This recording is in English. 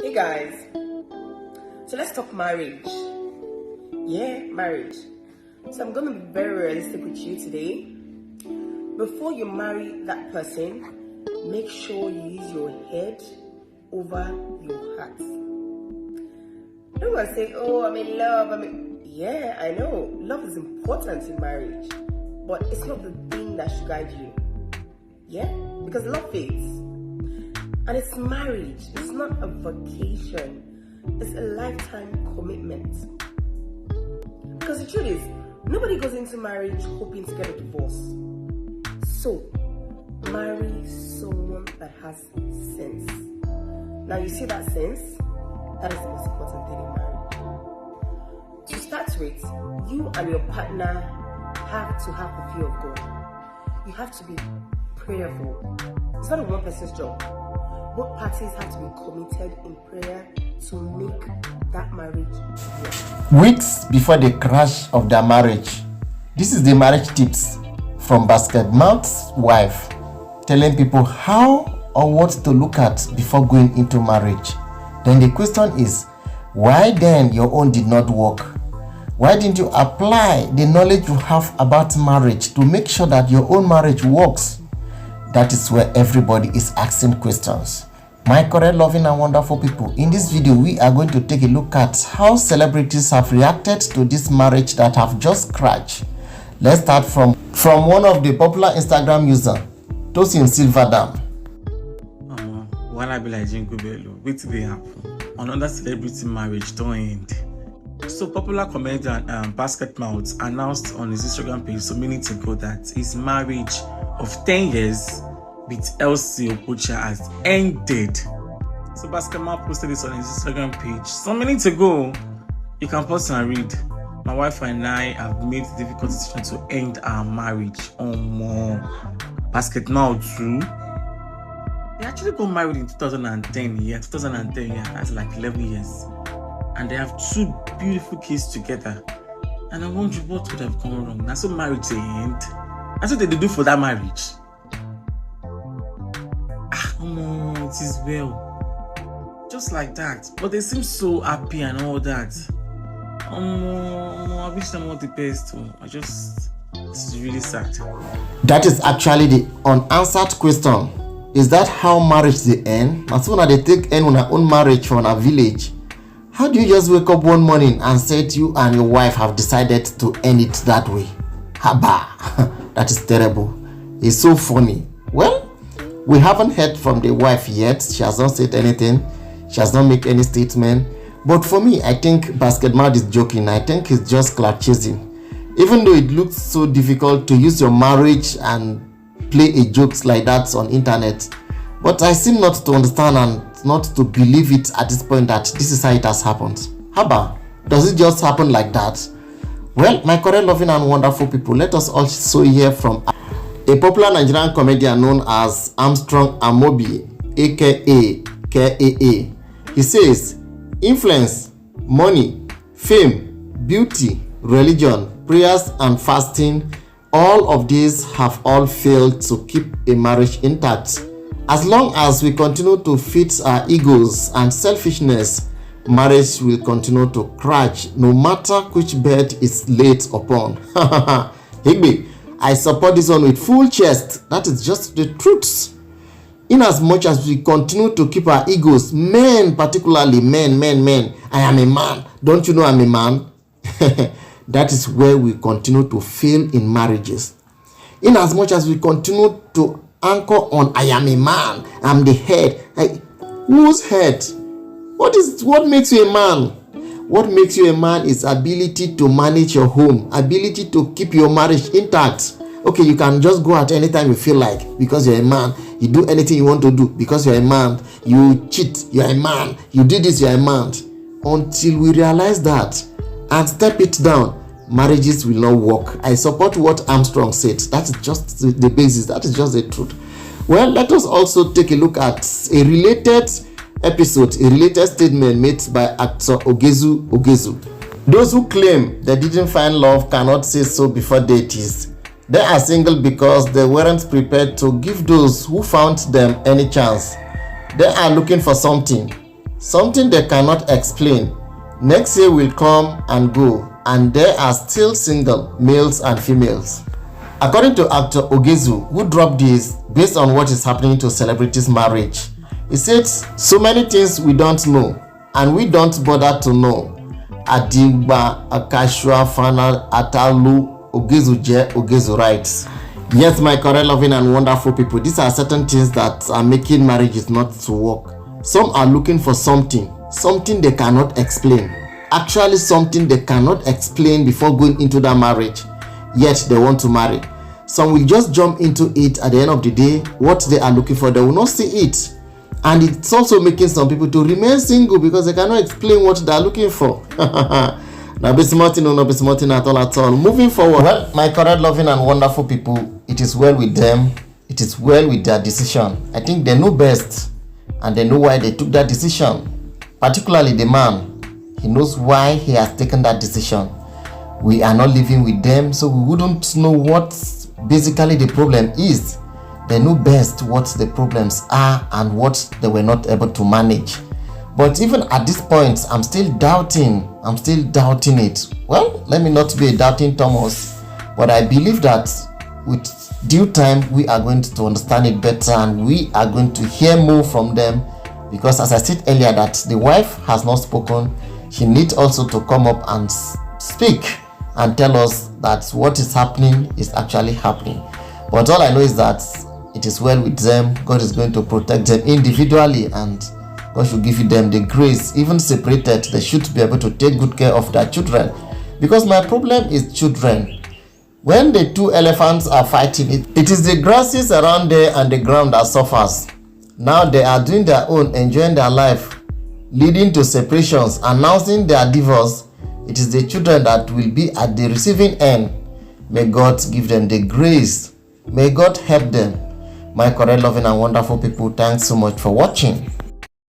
Hey guys, so let's talk marriage. Yeah, marriage. So I'm gonna be very realistic with you today. Before you marry that person, make sure you use your head over your heart. Don't go and say, oh, I'm in love. Yeah, I know, love is important in marriage, but it's not the thing that should guide you. Yeah, because love fades. And it's marriage, it's not a vacation, it's a lifetime commitment. Because the truth is, nobody goes into marriage hoping to get a divorce. So, marry someone that has sense. Now you see that sense? That is the most important thing in marriage. To start with, you and your partner have to have the fear of God. You have to be prayerful. It's not a one person's job. Both parties have to be committed in prayer to make that marriage work. Weeks before the crash of their marriage, this is the marriage tips from Basket Mouth's wife, telling people how or what to look at before going into marriage. Then the question is, why then your own did not work? Why didn't you apply the knowledge you have about marriage to make sure that your own marriage works? That is where everybody is asking questions. My correct, loving and wonderful people, in this video we are going to take a look at how celebrities have reacted to this marriage that have just crashed. Let's start from one of the popular Instagram user, Tosin Silverdam. Wahala be like Jingle Bello. Wait till they happen. Another celebrity marriage don't end. So popular comedian Basket Mouth announced on his Instagram page some minutes ago that his marriage of 10 years with Elsie Okocha has ended. So Basket Mouth posted this on his Instagram page some minutes ago. You can pause and read. My wife and I have made the difficult decision to end our marriage. Basket Mouth too. They actually got married in 2010. Yeah, 2010. Yeah, that's like 11 years. And they have 2 beautiful kids together. And I wonder what would have gone wrong. That's what marriage they end. That's what they do for that marriage. It is well. Just like that. But they seem so happy and all that. I wish them all the best too. This is really sad. That is actually the unanswered question. Is that how marriage they end? As soon as they take end on their own marriage from a village, how do you just wake up one morning and say you and your wife have decided to end it that way? Haba, that is terrible. It's so funny. Well, we haven't heard from the wife yet. She has not said anything. She has not made any statement. But for me, I think Basket Mouth is joking. I think he's just clout chasing. Even though it looks so difficult to use your marriage and play a jokes like that on internet, but I seem not to understand and not to believe it at this point that this is how it has happened. Haba, does it just happen like that? Well, my correct, loving and wonderful people, let us also hear from a popular Nigerian comedian known as Armstrong Amobi, aka KAA. He says, influence, money, fame, beauty, religion, prayers and fasting, all of these have all failed to keep a marriage intact. As long as we continue to feed our egos and selfishness, marriage will continue to crash no matter which bed is laid upon. Higby, I support this one with full chest. That is just the truth. In as much as we continue to keep our egos, men particularly, men, I am a man. Don't you know I'm a man? That is where we continue to fail in marriages. In as much as we continue to anchor on I am a man, I'm the head. Like, whose head? What makes you a man? What makes you a man is ability to manage your home, ability to keep your marriage intact. Okay, you can just go out anytime you feel like because you're a man. You do anything you want to do because you're a man. You cheat, you're a man. You do this, you're a man. Until we realize that and step it down, marriages will not work. I support what Armstrong said. That is just the basis. That is just the truth. Well, let us also take a look at a related episode, a related statement made by actor Ogezu. Those who claim they didn't find love cannot say so before they tease. They are single because they weren't prepared to give those who found them any chance. They are looking for something. something they cannot explain. Next year will come and go, and there are still single males and females. According to actor Ogezu, who dropped this based on what is happening to celebrities' marriage, he said, so many things we don't know, and we don't bother to know. Adigba Akashua Fana Atalu Ogezu Je Ogezu writes. Yes, my correct, loving and wonderful people, these are certain things that are making marriages not to work. Some are looking for something they cannot explain. Actually, something they cannot explain before going into that marriage, yet they want to marry. Some will just jump into it. At the end of the day, what they are looking for, they will not see it. And it's also making some people to remain single because they cannot explain what they are looking for. Now, be smarting or not be smarting at all. Moving forward, well, my correct, loving and wonderful people, it is well with them. It is well with their decision. I think they know best and they know why they took that decision. Particularly the man, he knows why he has taken that decision. We are not living with them, so we wouldn't know what basically the problem is. They know best what the problems are and what they were not able to manage. But even at this point, I'm still doubting it. Well, let me not be a doubting Thomas, but I believe that with due time, we are going to understand it better and we are going to hear more from them, because as I said earlier, that the wife has not spoken. She needs also to come up and speak and tell us that what is happening is actually happening. But all I know is that it is well with them. God is going to protect them individually, and God should give them the grace. Even separated, they should be able to take good care of their children. Because my problem is children. When the two elephants are fighting, it is the grasses around there and the ground that suffers. Now they are doing their own, enjoying their life, leading to separations, announcing their divorce. It is the children that will be at the receiving end. May God give them the grace. May God help them. My correct, loving and wonderful people, thanks so much for watching.